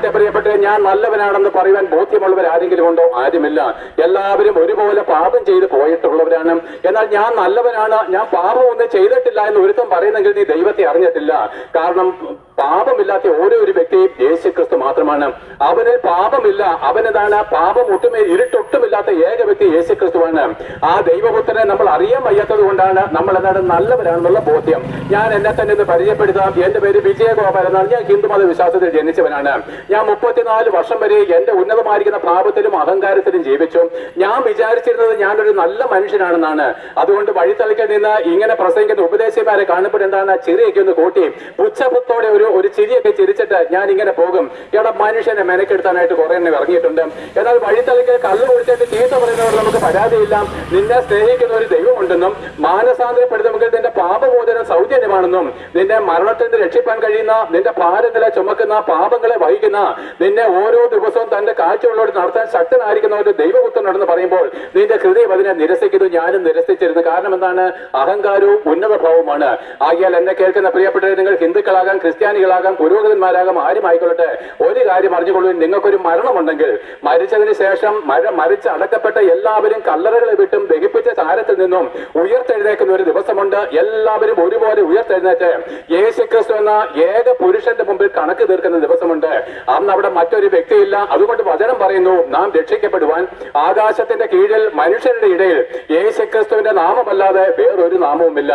കേൾക്കട്ടെ പ്രിയപ്പെട്ടെ, ഞാൻ നല്ലവനാണെന്ന് പറയുവാൻ ബോധ്യമുള്ളവർ ആരെങ്കിലും ഉണ്ടോ? ആരുമില്ല. എല്ലാവരും ഒരുപോലെ പാപം ചെയ്ത് പോയിട്ടുള്ളവരാണ്. എന്നാൽ ഞാൻ നല്ലവനാണ്, ഞാൻ പാപമൊന്നും ചെയ്തിട്ടില്ല എന്ന് ഒരുത്തം പറയുന്നെങ്കിൽ നീ ദൈവത്തെ അറിഞ്ഞിട്ടില്ല. കാരണം പാപമില്ലാത്ത ഓരോ ഒരു വ്യക്തിയും യേശു ക്രിസ്തു മാത്രമാണ്. അവനിൽ പാപമില്ല. അവനെന്താണ്? പാപം ഒട്ടുമേ ഇരുട്ടൊട്ടുമില്ലാത്ത ഏക വ്യക്തി യേശു ക്രിസ്തുവാണ്. ആ ദൈവപുത്രനെ നമ്മൾ അറിയാൻ വയ്യാത്തത് കൊണ്ടാണ് നമ്മൾ എന്താണ് നല്ലവരാണെന്നുള്ള ബോധ്യം. ഞാൻ എന്നെ തന്നെ ഒന്ന് പരിചയപ്പെടുത്താം. എന്റെ പേര് വിജയഗോപാൽ എന്നാണ്. ഞാൻ ഹിന്ദുമത വിശ്വാസത്തിൽ ജനിച്ചവനാണ്. ഞാൻ 34 വർഷം വരെ എന്റെ ഉന്നതമായിരിക്കുന്ന ഭാവത്തിലും അഹങ്കാരത്തിലും ജീവിച്ചു. ഞാൻ വിചാരിച്ചിരുന്നത് ഞാനൊരു നല്ല മനുഷ്യനാണെന്നാണ്. അതുകൊണ്ട് വഴിത്തളിക്കൽ നിന്ന് ഇങ്ങനെ പ്രസംഗിക്കുന്ന ഉപദേശിമാരെ കാണുമ്പോൾ എന്താണ് ചിരിയൊക്കെ ഒന്ന് കൂട്ടി പുച്ഛത്തോടെ ഒരു ചിരിയൊക്കെ ചിരിച്ചിട്ട് ഞാൻ ഇങ്ങനെ പോകും. ഇവിടെ മനുഷ്യനെ മെനക്കെടുത്താനായിട്ട് കുറെ എണ്ണം ഇറങ്ങിയിട്ടുണ്ട്. എന്നാൽ വഴിത്തളിക്കൽ കല്ല് കുടിച്ചിട്ട് ചീത്ത പറയുന്നവർ നമുക്ക് പരാതിയില്ല. നിന്നെ സ്നേഹിക്കുന്ന ഒരു ദൈവമുണ്ടെന്നും മാനസാന്തരപ്പെടുത്തുമെങ്കിൽ നിന്റെ പാപമോചനം സൗജന്യമാണെന്നും നിന്നെ മരണത്തിൽ നിന്ന് രക്ഷിപ്പാൻ കഴിയുന്ന, നിന്റെ ഭാരങ്ങളെ ചുമക്കുന്ന, പാപങ്ങളെ വഹിക്കുന്ന, നിന്നെ ഓരോ ദിവസവും തന്റെ കാഴ്ചകളോട് നടത്താൻ ശക്തനായിരിക്കുന്ന ഒരു ദൈവപുത്രനുണ്ടെന്ന് പറയുമ്പോൾ നിന്റെ ഹൃദയം അതിനെ നിരസിക്കുന്നു. ഞാനും നിരസിച്ചിരുന്നു. കാരണം എന്താണ്? അഹങ്കാരവും ഉന്നത ഭാവവുമാണ്. ആകിയാൽ എന്നെ കേൾക്കുന്ന പ്രിയപ്പെട്ടവരെ, നിങ്ങൾ ഹിന്ദുക്കളാകാം, ക്രിസ്ത്യാനികളാകാം, പുരോഹിതന്മാരാകാം, ആരും ആയിക്കൊള്ളട്ടെ, ഒരു കാര്യം അറിഞ്ഞുകൊള്ളൂ. നിങ്ങൾക്കൊരു മരണമുണ്ടെങ്കിൽ മരിച്ചതിന് ശേഷം മരിച്ച് അടക്കപ്പെട്ട എല്ലാവരും കല്ലറകളെ വിട്ടും ദഹിപ്പിച്ച ചാരത്തിൽ നിന്നും ഉയർത്തെഴുന്നേക്കുന്ന ഒരു ദിവസമുണ്ട്. എല്ലാവരും ഒരുപോലെ ഉയർത്തെഴുന്നേറ്റ് യേശു ക്രിസ്തു എന്ന ഏക പുരുഷന്റെ മുമ്പിൽ കണക്ക് തീർക്കുന്ന ദിവസമുണ്ട്. അന്ന് അവിടെ മറ്റൊരു വ്യക്തിയില്ല. അതുകൊണ്ട് വചനം പറയുന്നു, നാം രക്ഷിക്കപ്പെടുവാൻ ആകാശത്തിന്റെ കീഴിൽ മനുഷ്യരുടെ ഇടയിൽ യേശു ക്രിസ്തുവിന്റെ നാമമല്ലാതെ വേറൊരു നാമവുമില്ല.